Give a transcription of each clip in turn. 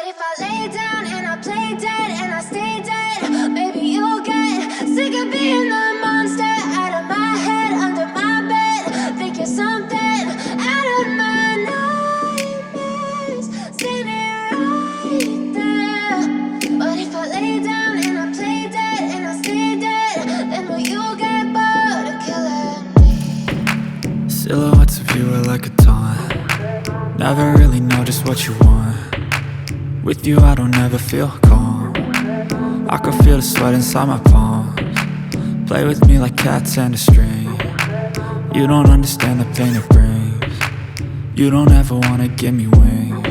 if I lay down and I play dead and I stay dead, maybe you'll get sick of being the monster out of my head, under my bed. Think you're something out of my nightmares, standing right there. But if I lay down and I play dead and I stay dead, then will you get bored of killing me? Silhouettes of you are like a taunt. Never really know just what you want. With you I don't ever feel calm. I can feel the sweat inside my palms. Play with me like cats and a string. You don't understand the pain it brings. You don't ever wanna give me wings.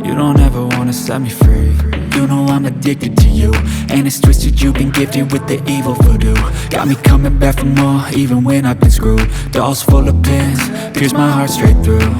You don't ever wanna set me free. You know I'm addicted to you, and it's twisted, you've been gifted with the evil voodoo. Got me coming back for more, even when I've been screwed. Dolls full of pins, pierce my heart straight through.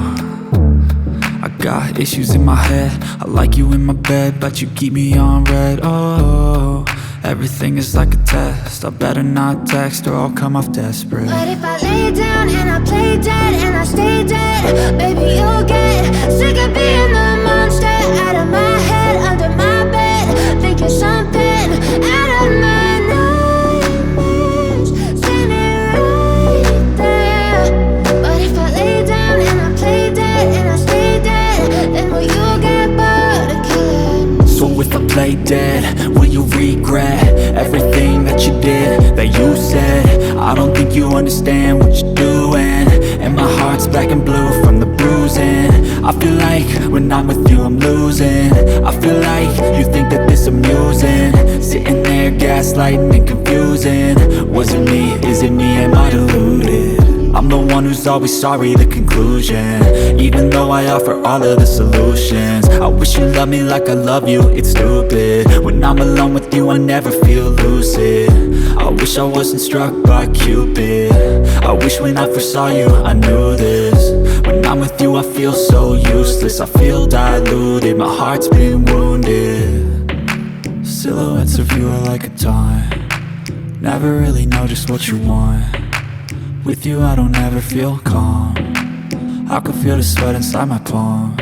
I got issues in my head, I like you in my bed, but you keep me on red. Oh, everything is like a test. I better not text or I'll come off desperate. But if I lay down and I play dead and I stay dead, baby you'll get sick of being the monster out of my head, under my bed. Think you're something out of my nightmares, standing right there. But if I lay down and I play dead and I stay dead, then will you get bored of killing me? So if I play dead, will you regret everything that you did, that you said? I don't think you understand what you're doing, and my heart's black and blue from the bruising. I feel like when I'm with you I'm losing. I feel like you think that this amusing, sitting there gaslighting and confusing. Was it me? Is it me? Am I deluded? I'm the one who's always sorry, the conclusion. Even though I offer all of the solutions, I wish you loved me like I love you, it's stupid. When I'm alone with you I never feel lucid. I wish I wasn't struck by Cupid. I wish when I first saw you I knew this. When I'm with you I feel so useless, I feel diluted, my heart's been wounded. Silhouettes of you are like a taunt. Never really know just what you want. With you I don't ever feel calm. I can feel the sweat inside my palms.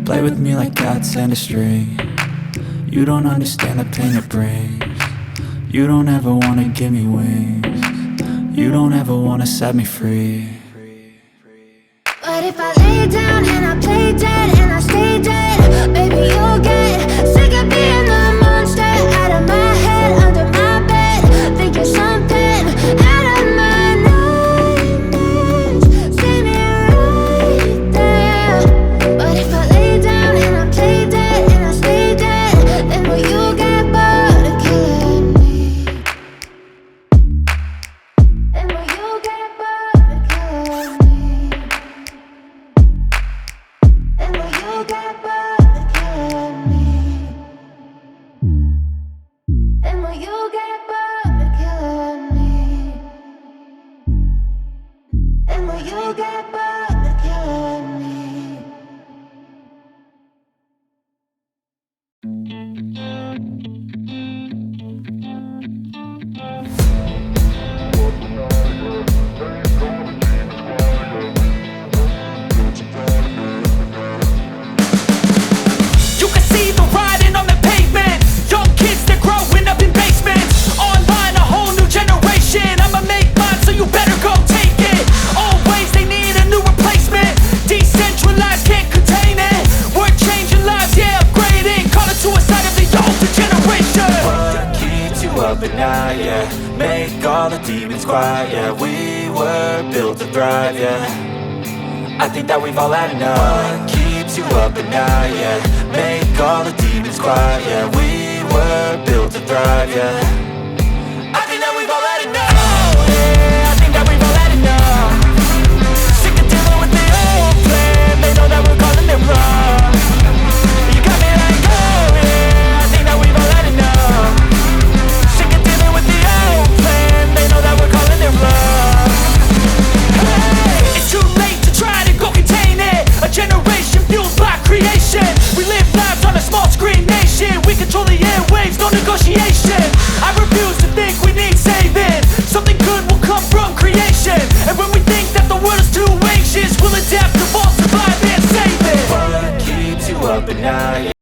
Play with me like cats and a string. You don't understand the pain it brings. You don't ever wanna give me wings. You don't ever wanna set me free. But if I lay down and I play dead and I stay dead, baby you'll get sick of being the monster out of my head, under my bed. Think you're something out of my nightmares, standing right there. But if I lay down and I play dead and I stay dead, then will you get bored of killing me? Then will you get bored of killing me? Then will you get bored of killing me? Then will you get bored of killing me? Then will you get bored of killing me? You can see the writing on the pavement. Young kids, they're growing up in basements. Online, a whole new generation. I'ma make mine, so you better go take it. Always, they need a new replacement. Decentralized, can't contain it. We're changing lives, yeah, upgrading. Call it suicide of the older generation. What keeps you up at night, yeah? Make all the demons quiet, yeah. We were built to thrive, yeah. I think that we've all had enough. What keeps you up at night, yeah? Make all the demons quiet, yeah. We were built to thrive, yeah. I think that we've all had enough. Oh, yeah, I think that we've all had enough. Sick of dealing with the old plan. They know that we're calling it wrong. You got me like, oh yeah, I think that we've all had enough. Sick of dealing with the old plan. They know that we're calling it wrong. Hey, it's too late to try to go contain it. A generation fueled by creation. We live lives on a small screen nation. We control the airwaves, no negotiation.